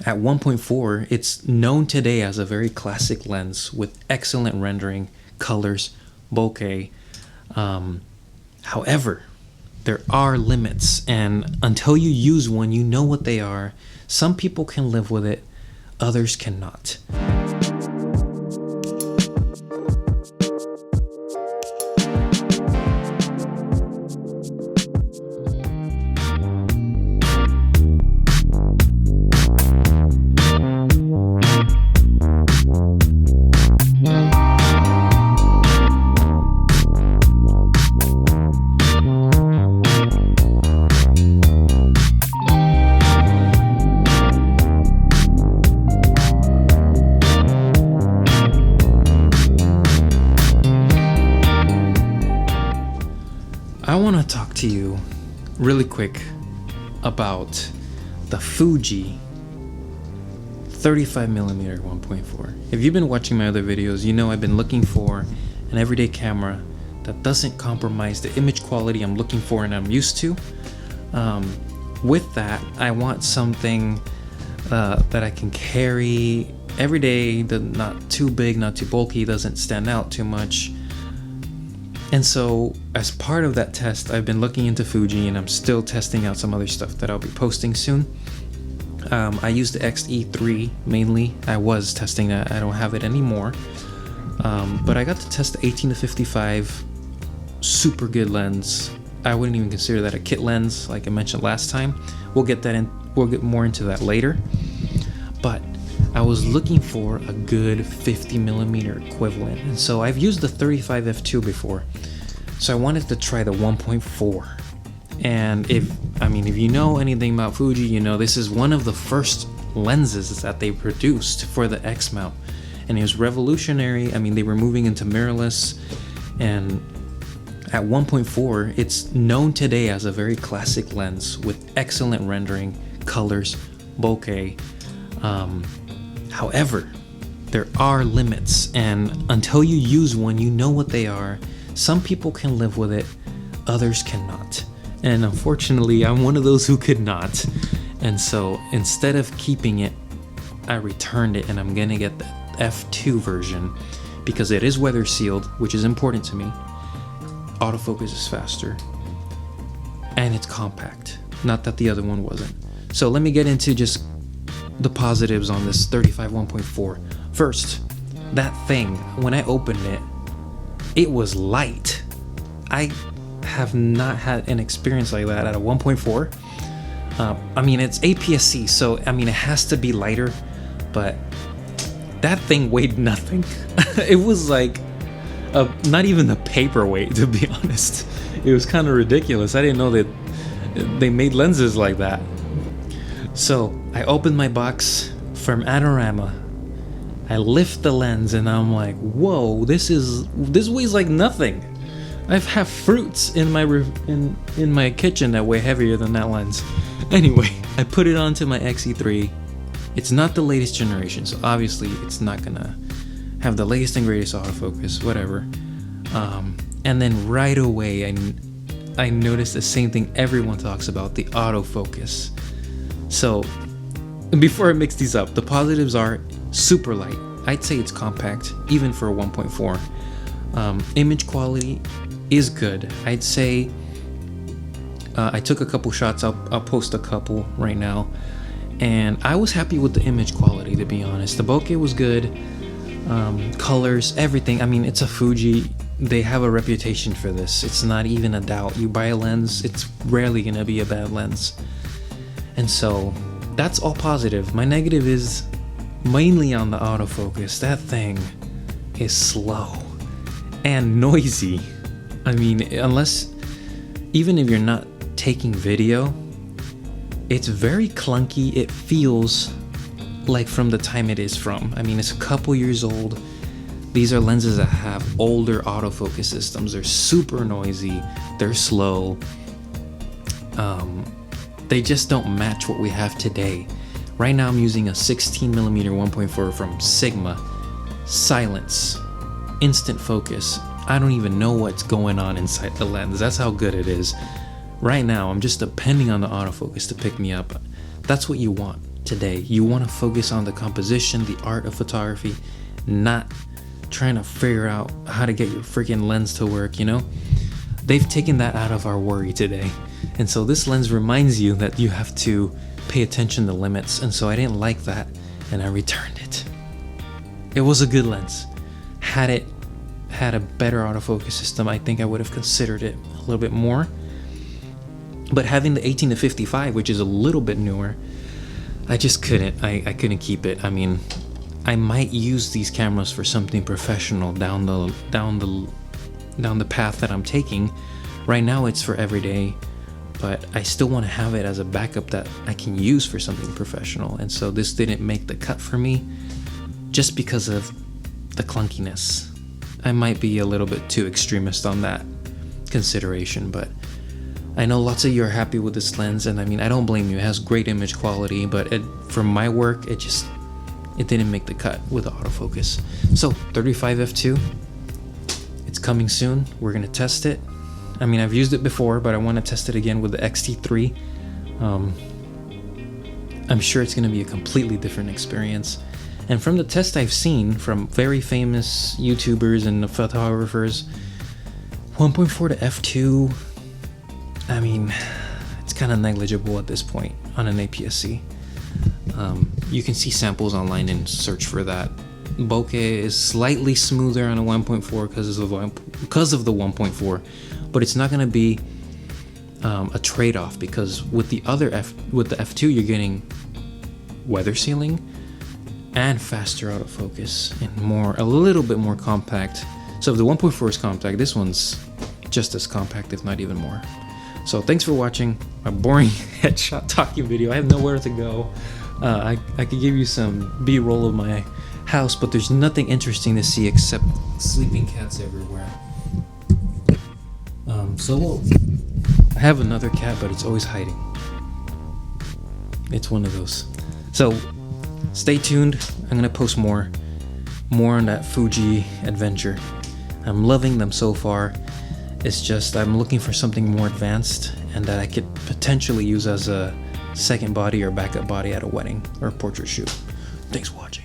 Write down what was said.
At 1.4, it's known today as a very classic lens with excellent rendering, colors, bokeh. However, there are limits, and until you use one, you know what they are. Some people can live with it, others cannot. I want to talk to you really quick about the Fuji 35mm 1.4. If you've been watching my other videos, you know I've been looking for an everyday camera that doesn't compromise the image quality I'm looking for and I'm used to. With that, I want something that I can carry every day, that not too big, not too bulky, doesn't stand out too much. And so as part of that test, I've been looking into Fuji, and I'm still testing out some other stuff that I'll be posting soon. I used the X-E3 mainly. I was testing that. I don't have it anymore. But I got to test the 18-55 super good lens. I wouldn't even consider that a kit lens, like I mentioned last time. We'll get more into that later. But I was looking for a good 50mm equivalent, and so I've used the 35 f2 before, so I wanted to try the 1.4. And if you know anything about Fuji, you know this is one of the first lenses that they produced for the X mount, and it was revolutionary. They were moving into mirrorless, and at 1.4, it's known today as a very classic lens with excellent rendering, colors, bokeh. However, there are limits, and until you use one, you know what they are. Some people can live with it, others cannot. And unfortunately, I'm one of those who could not. And so instead of keeping it, I returned it, and I'm gonna get the F2 version because it is weather sealed, which is important to me. Autofocus is faster, and it's compact. Not that the other one wasn't. So let me get into just the positives on this 35 1.4. First, that thing, when I opened it, it was light. I have not had an experience like that at a 1.4. It's APS-C, so it has to be lighter, but that thing weighed nothing. It was like not even a paperweight, to be honest. It was kind of ridiculous. I didn't know that they made lenses like that. So I opened my box from Adorama. I lift the lens, and I'm like, whoa, this weighs like nothing. I've had fruits in my kitchen that weigh heavier than that lens. Anyway, I put it onto my X-E3. It's not the latest generation, so obviously it's not gonna have the latest and greatest autofocus, whatever. And then right away, I noticed the same thing everyone talks about, the autofocus. So before I mix these up, the positives are super light. I'd say it's compact, even for a 1.4. Image quality is good. I'd say I took a couple shots. I'll post a couple right now, and I was happy with the image quality, to be honest. The bokeh was good, colors, everything. It's a Fuji. They have a reputation for this. It's not even a doubt. You buy a lens, it's rarely gonna be a bad lens. And so that's all positive. My negative is mainly on the autofocus. That thing is slow and noisy. Even if you're not taking video, it's very clunky. It feels like from the time it is from. It's a couple years old. These are lenses that have older autofocus systems. They're super noisy. They're slow. They just don't match what we have today. Right now I'm using a 16mm 1.4 from Sigma. Silence, instant focus. I don't even know what's going on inside the lens. That's how good it is. Right now I'm just depending on the autofocus to pick me up. That's what you want. today. You want to focus on the composition, the art of photography, not trying to figure out how to get your freaking lens to work, you know? They've taken that out of our worry today. And so this lens reminds you that you have to pay attention to limits. And so I didn't like that and I returned it. It was a good lens. Had it had a better autofocus system, I think I would have considered it a little bit more. But having the 18-55, which is a little bit newer, I just couldn't. I couldn't keep it. I mean, I might use these cameras for something professional down the path that I'm taking. Right now it's for everyday, but I still want to have it as a backup that I can use for something professional. And so this didn't make the cut for me just because of the clunkiness. I might be a little bit too extremist on that consideration, but I know lots of you are happy with this lens, and I mean, I don't blame you. It has great image quality, but for my work, it didn't make the cut with the autofocus. So 35 f2, it's coming soon. We're gonna test it. I mean, I've used it before, but I want to test it again with the XT3. I'm sure it's gonna be a completely different experience. And from the test I've seen from very famous YouTubers and photographers, 1.4 to f2, I mean, it's kind of negligible at this point on an APS-C. You can see samples online and search for that. Bokeh is slightly smoother on a 1.4 because of the 1.4, but it's not going to be a trade-off, because with the f2 you're getting weather sealing and faster autofocus and a little bit more compact. So if the 1.4 is compact, this one's just as compact, if not even more. So thanks for watching my boring headshot talking video. I have nowhere to go. I could give you some B-roll of my house, but there's nothing interesting to see except sleeping cats everywhere. I have another cat, but it's always hiding. It's one of those. So stay tuned. I'm gonna post more on that Fuji adventure. I'm loving them so far. It's just I'm looking for something more advanced and that I could potentially use as a second body or backup body at a wedding or a portrait shoot. Thanks for watching.